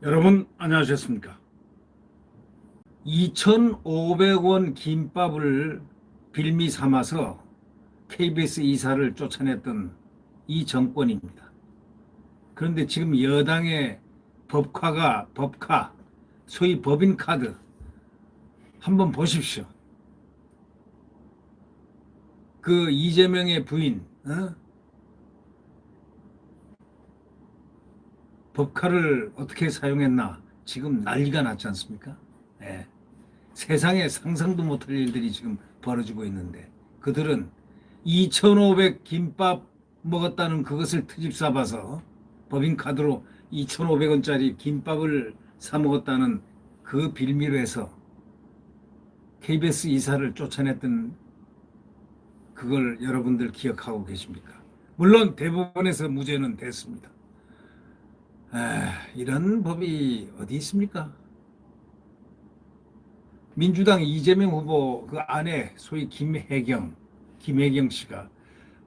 여러분 안녕하셨습니까? 2,500원 김밥을 빌미 삼아서 KBS 이사를 쫓아냈던 이 정권입니다. 그런데 지금 여당의 법카, 소위 법인카드 한번 보십시오. 그 이재명의 부인, 법카를 어떻게 사용했나 지금 난리가 났지 않습니까? 예. 세상에 상상도 못할 일들이 지금 벌어지고 있는데 그들은 2,500 김밥 먹었다는 그것을 트집 잡아서 법인카드로 2,500원짜리 김밥을 사 먹었다는 그 빌미로 해서 KBS 이사를 쫓아냈던 그걸 여러분들 기억하고 계십니까? 물론 대법원에서 무죄는 됐습니다. 이런 법이 어디 있습니까? 민주당 이재명 후보 그 아내 소위 김혜경 씨가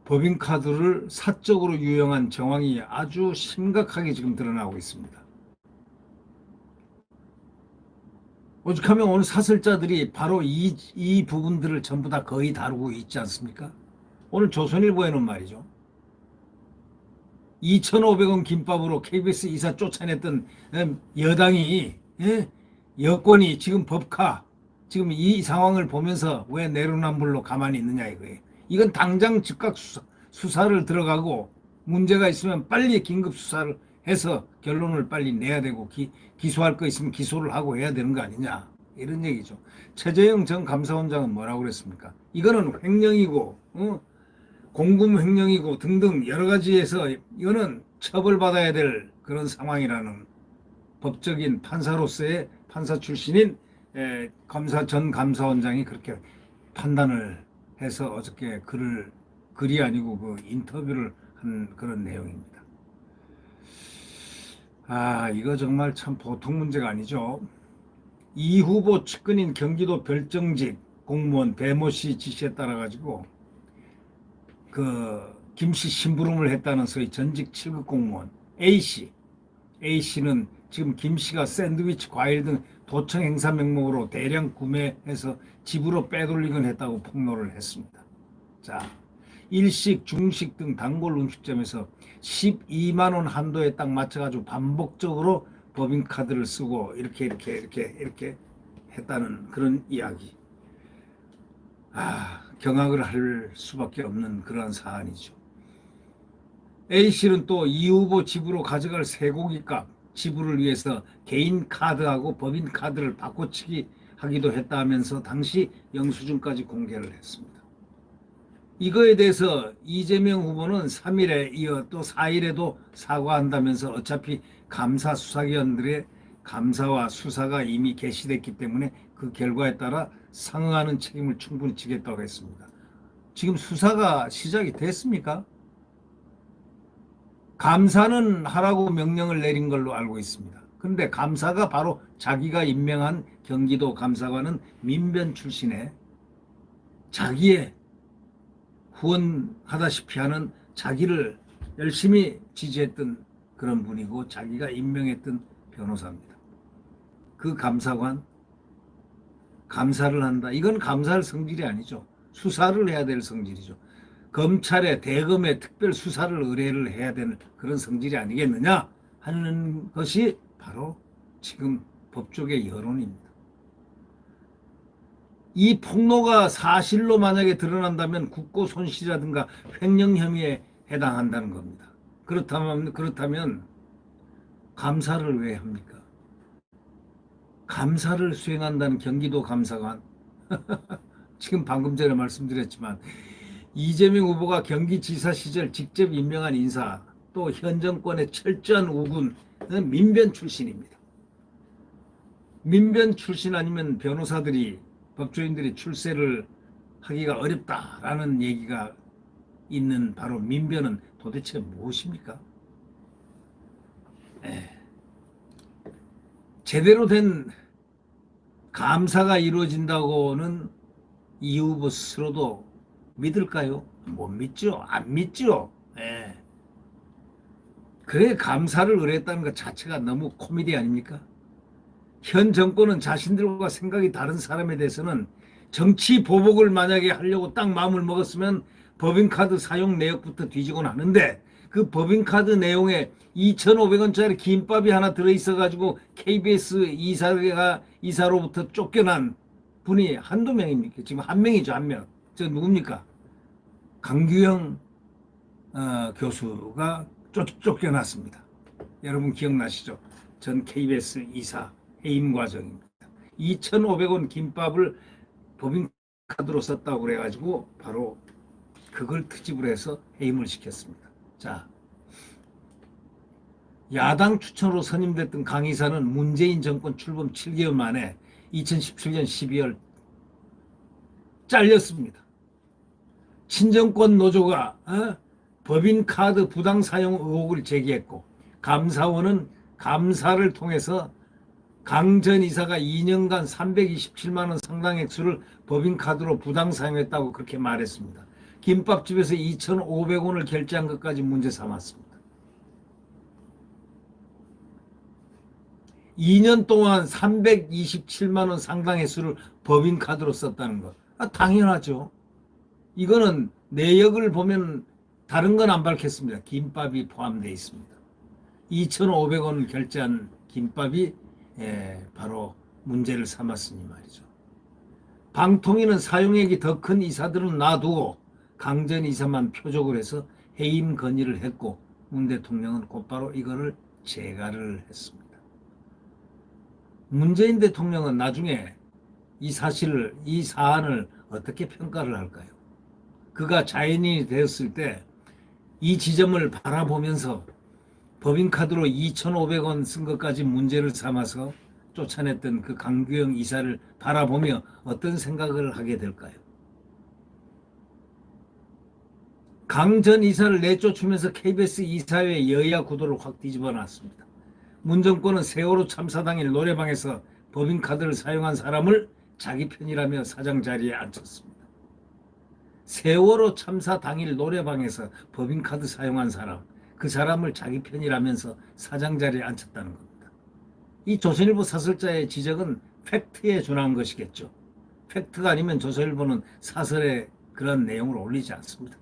법인카드를 사적으로 유용한 정황이 아주 심각하게 지금 드러나고 있습니다. 오죽하면 오늘 사설자들이 바로 이 부분들을 전부 다 거의 다루고 있지 않습니까? 오늘 조선일보에는 말이죠. 2,500원 김밥으로 KBS 이사 쫓아냈던 여당이, 여권이 지금 지금 이 상황을 보면서 왜 내로남불로 가만히 있느냐 이거예요. 이건 당장 즉각 수사를 들어가고 문제가 있으면 빨리 긴급 수사를 해서 결론을 빨리 내야 되고 기소할 거 있으면 기소를 하고 해야 되는 거 아니냐 이런 얘기죠. 최재형 전 감사원장은 뭐라고 그랬습니까? 이거는 횡령이고 공금 횡령이고 등등 여러 가지에서 이거는 처벌받아야 될 그런 상황이라는 법적인 판사로서의 판사 출신인 전 감사원장이 그렇게 판단을 해서 어저께 글이 아니고 그 인터뷰를 한 그런 내용입니다. 이거 정말 참 보통 문제가 아니죠. 이 후보 측근인 경기도 별정직 공무원 배모 씨 지시에 따라 가지고 김씨 심부름을 했다는 소위 전직 7급 공무원 A씨는 지금 김씨가 샌드위치, 과일 등 도청 행사 명목으로 대량 구매해서 집으로 빼돌리곤 했다고 폭로를 했습니다. 자, 일식, 중식 등 단골 음식점에서 12만 원 한도에 딱 맞춰가지고 반복적으로 법인카드를 쓰고 이렇게 했다는 그런 이야기. 경악을 할 수밖에 없는 그러한 사안이죠. A씨는 또 이 후보 집으로 가져갈 쇠고기값 지불을 위해서 개인 카드하고 법인 카드를 바꿔치기 하기도 했다 하면서 당시 영수증까지 공개를 했습니다. 이거에 대해서 이재명 후보는 3일에 이어 또 4일에도 사과한다면서 어차피 감사 수사기관들의 감사와 수사가 이미 개시됐기 때문에 그 결과에 따라 상응하는 책임을 충분히 지겠다고 했습니다. 지금 수사가 시작이 됐습니까? 감사는 하라고 명령을 내린 걸로 알고 있습니다. 그런데 감사가 바로 자기가 임명한 경기도 감사관은 민변 출신의 자기의 후원하다시피 하는 자기를 열심히 지지했던 그런 분이고 자기가 임명했던 변호사입니다. 그 감사관 감사를 한다. 이건 감사할 성질이 아니죠. 수사를 해야 될 성질이죠. 검찰에 대검에 특별 수사를 의뢰를 해야 되는 그런 성질이 아니겠느냐 하는 것이 바로 지금 법조계 여론입니다. 이 폭로가 사실로 만약에 드러난다면 국고 손실이라든가 횡령 혐의에 해당한다는 겁니다. 그렇다면 감사를 왜 합니까? 감사를 수행한다는 경기도 감사관 지금 방금 전에 말씀드렸지만 이재명 후보가 경기지사 시절 직접 임명한 인사 또 현 정권의 철저한 우군은 민변 출신입니다. 민변 출신 아니면 변호사들이 법조인들이 출세를 하기가 어렵다라는 얘기가 있는 바로 민변은 도대체 무엇입니까? 제대로 된 감사가 이루어진다고는 이 후보 스스로도 믿을까요? 못 믿죠. 안 믿죠. 예. 그래 감사를 의뢰했다는 것 자체가 너무 코미디 아닙니까? 현 정권은 자신들과 생각이 다른 사람에 대해서는 정치 보복을 만약에 하려고 딱 마음을 먹었으면 법인카드 사용 내역부터 뒤지곤 하는데 그 법인카드 내용에 2,500원짜리 김밥이 하나 들어있어가지고 KBS 이사로부터 쫓겨난 분이 한두 명입니까? 지금 한 명이죠, 한 명. 저 누굽니까? 강규영 교수가 쫓겨났습니다. 여러분 기억나시죠? 전 KBS 이사 해임 과정입니다. 2,500원 김밥을 법인카드로 썼다고 그래가지고 바로 그걸 특집을 해서 해임을 시켰습니다. 자, 야당 추천으로 선임됐던 강 이사는 문재인 정권 출범 7개월 만에 2017년 12월 잘렸습니다. 친정권 노조가 법인카드 부당 사용 의혹을 제기했고 감사원은 감사를 통해서 강 전 이사가 2년간 327만 원 상당 액수를 법인카드로 부당 사용했다고 그렇게 말했습니다. 김밥집에서 2,500원을 결제한 것까지 문제 삼았습니다. 2년 동안 327만 원 상당 액수를 법인카드로 썼다는 것. 당연하죠. 이거는 내역을 보면 다른 건 안 밝혔습니다. 김밥이 포함되어 있습니다. 2,500원을 결제한 김밥이 바로 문제를 삼았으니 말이죠. 방통위는 사용액이 더 큰 이사들은 놔두고 강 전 이사만 표적을 해서 해임 건의를 했고 문 대통령은 곧바로 이거를 재가를 했습니다. 문재인 대통령은 나중에 이 사안을 어떻게 평가를 할까요? 그가 자연인이 되었을 때 이 지점을 바라보면서 법인카드로 2,500원 쓴 것까지 문제를 삼아서 쫓아냈던 그 강규영 이사를 바라보며 어떤 생각을 하게 될까요? 강 전 이사를 내쫓으면서 KBS 이사회 여야 구도를 확 뒤집어 놨습니다. 문 정권은 세월호 참사 당일 노래방에서 법인카드를 사용한 사람을 자기 편이라며 사장 자리에 앉혔습니다. 세월호 참사 당일 노래방에서 법인카드 사용한 사람, 그 사람을 자기 편이라면서 사장 자리에 앉혔다는 겁니다. 이 조선일보 사설자의 지적은 팩트에 준한 것이겠죠. 팩트가 아니면 조선일보는 사설에 그런 내용을 올리지 않습니다.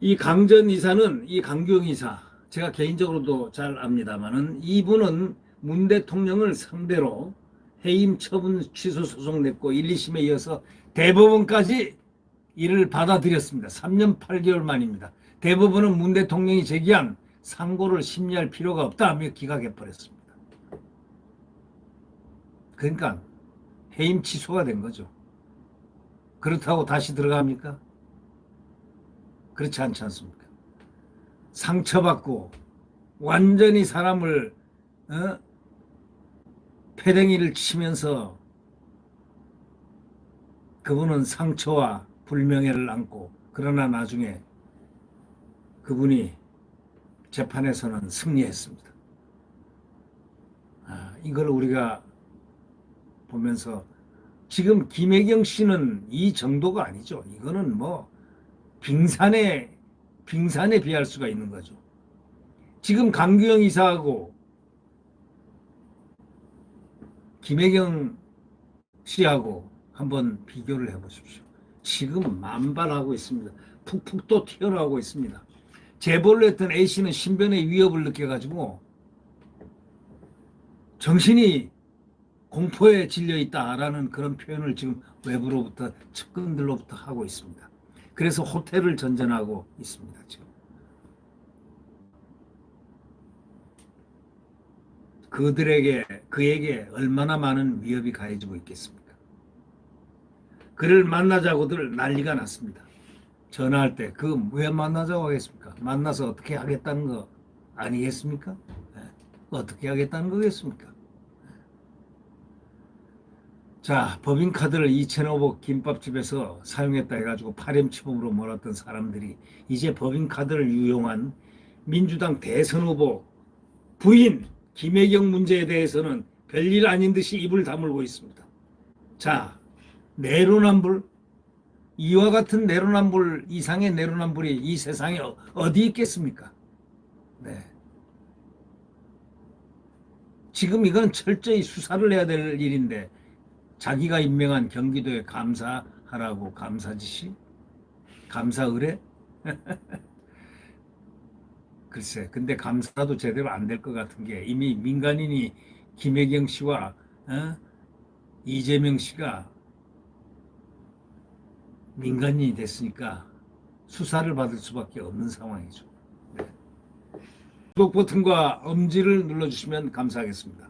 이 강 전 이사는 이 강규영 이사, 제가 개인적으로도 잘 압니다만은 이분은 문 대통령을 상대로 해임 처분 취소 소송 냈고 1, 2심에 이어서 대법원까지 이를 받아들였습니다. 3년 8개월 만입니다. 대법원은 문 대통령이 제기한 상고를 심리할 필요가 없다며 기각해버렸습니다. 그러니까 해임 취소가 된 거죠. 그렇다고 다시 들어갑니까? 그렇지 않지 않습니까? 상처받고 완전히 사람을 패댕이를 치면서 그분은 상처와 불명예를 안고 그러나 나중에 그분이 재판에서는 승리했습니다. 이걸 우리가 보면서 지금 김혜경 씨는 이 정도가 아니죠. 이거는 뭐 빙산에 비할 수가 있는 거죠. 지금 강규영 이사하고 김혜경 씨하고 한번 비교를 해보십시오. 지금 만발하고 있습니다. 푹푹 또 튀어나오고 있습니다. 제보를 했던 A씨는 신변의 위협을 느껴가지고 정신이 공포에 질려 있다라는 그런 표현을 지금 외부로부터 측근들로부터 하고 있습니다. 그래서 호텔을 전전하고 있습니다. 지금 그에게 얼마나 많은 위협이 가해지고 있겠습니까? 그를 만나자고들 난리가 났습니다. 전화할 때 그 왜 만나자고 하겠습니까? 만나서 어떻게 하겠다는 거 아니겠습니까? 어떻게 하겠다는 거겠습니까? 자, 법인카드를 2,500원 김밥집에서 사용했다 해가지고 파렴치범으로 몰았던 사람들이 이제 법인카드를 유용한 민주당 대선 후보 부인 김혜경 문제에 대해서는 별일 아닌 듯이 입을 다물고 있습니다. 자, 내로남불, 이와 같은 내로남불 이상의 내로남불이 이 세상에 어디 있겠습니까? 네. 지금 이건 철저히 수사를 해야 될 일인데 자기가 임명한 경기도에 감사하라고 감사 지시? 감사 의뢰? 글쎄, 근데 감사도 제대로 안 될 것 같은 게 이미 민간인이 김혜경 씨와 이재명 씨가 민간인이 됐으니까 수사를 받을 수밖에 없는 상황이죠. 네. 구독 버튼과 엄지를 눌러주시면 감사하겠습니다.